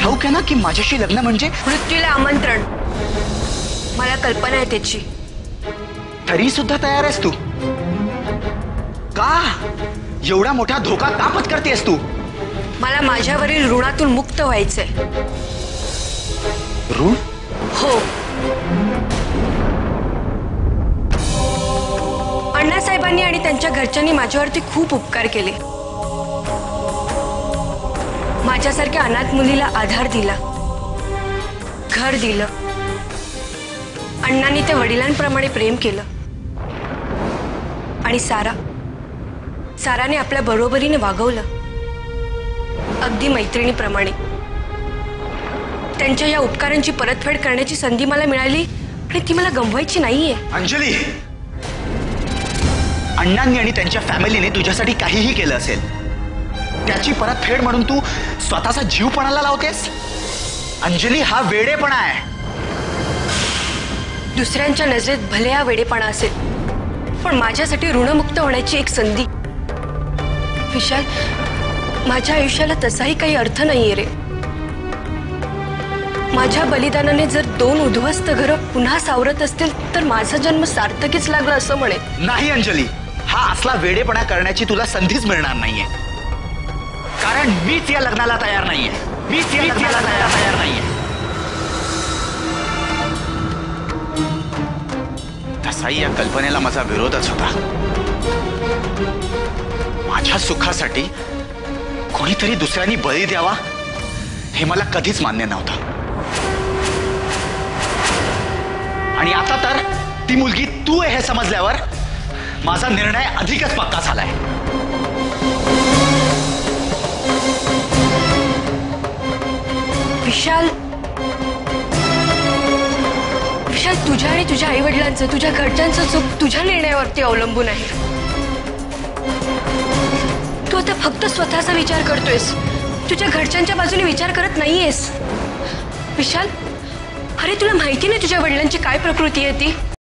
ठाऊक आहे ना की माझ्याशी लग्न म्हणजे मृत्यूला आमंत्रण. मला कल्पना आहे त्याची. तरी सुद्धा तयार आहेस तू? का एवढा मोठा धोका का पत्करतेस तू? मला माझ्यावरील ऋणातून मुक्त व्हायचंय. ऋण? हो. अण्णासाहेबांनी आणि त्यांच्या घरच्यांनी माझ्यावरती खूप उपकार केले. माझ्यासारख्या अनाथ मुलीला आधार दिला, घर दिलं. अण्णांनी ते वडिलांप्रमाणे प्रेम केलं. आणि साराने आपल्या बरोबरीने वागवलं, अगदी मैत्रिणीप्रमाणे. त्यांच्या या उपकारांची परतफेड करण्याची संधी मला मिळाली आणि ती मला गमवायची नाहीये. अंजली, अण्णांनी आणि त्यांच्या फॅमिलीने तुझ्यासाठी काहीही केलं असेल, त्याची परतफेड म्हणून तू स्वतःचा जीव पणाला लावतेस? अंजली, हा वेडेपणा आहे. दुसऱ्यांच्या नजरेत भले हा वेडेपणा असेल, पण माझ्यासाठी ऋणमुक्त होण्याची एक संधी. विशाल, माझ्या आयुष्याला तसाही काही अर्थ नाहीये रे. माझ्या बलिदानाने जर 2 उद्ध्वस्त घरं पुन्हा सावरत असतील तर माझा जन्म सार्थकीच लागला असं म्हणेल. नाही अंजली, हा असला वेडेपणा करण्याची तुला संधीच मिळणार नाहीये. कारण मीच या लग्नाला तयार नाहीये. मीच या लग्नाला तयार नाहीये. तसाही या कल्पनेला माझा विरोधच होता. माझ्या सुखासाठी कोणीतरी दुसऱ्यांनी बळी द्यावा हे मला कधीच मान्य नव्हतं. आणि आता तर ती मुलगी तू आहे हे समजल्यावर माझा निर्णय अधिकच पक्का झालाय. विशाल, तुझ्या आणि तुझ्या आई वडिलांचं, तुझ्या घरच्यांचं सुख तुझ्या निर्णयावरती अवलंबून आहे. तू आता फक्त स्वतःचा विचार करतोयस, तुझ्या घरच्यांच्या बाजूने विचार करत नाहीयेस. विशाल, अरे तुला माहिती नाही तुझ्या वडिलांची काय प्रकृती आहे ती?